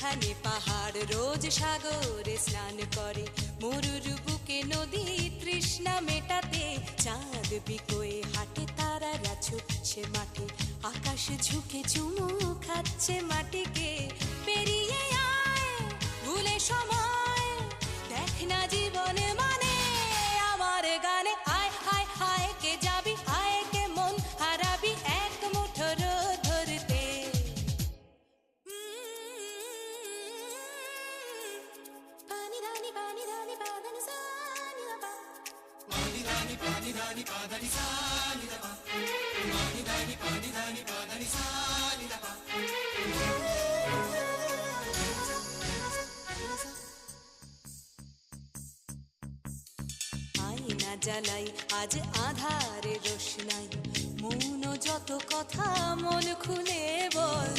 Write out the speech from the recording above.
এখানে পাহাড় রোজ সাগরে স্নান করে, মরুর বুকে নদী তৃষ্ণা মেটাতে, চাঁদ বিকোয়ে হাটে তারারা ছুটছে মাঠে, আকাশ ঝুঁকে চুমু খাচ্ছে মাটিকে। পেরিয়ে আয় ভুলে সময়, দেখ না জীবনে মানে আমার গানে। আয় হায় হায় কে যাবি, আয় কে মন হারাবি এক মুঠো রোদ ধরতে। পানি রানি পানি রানি পাদানি সানি রাপা, পানি রানি পাদানি সানি রাপা, পানি রানি পাদানি সানি রাপা। আয়না জ্বালাই আজ আধারে রোশনাই, মৌন যত কথা মন খুলে বল।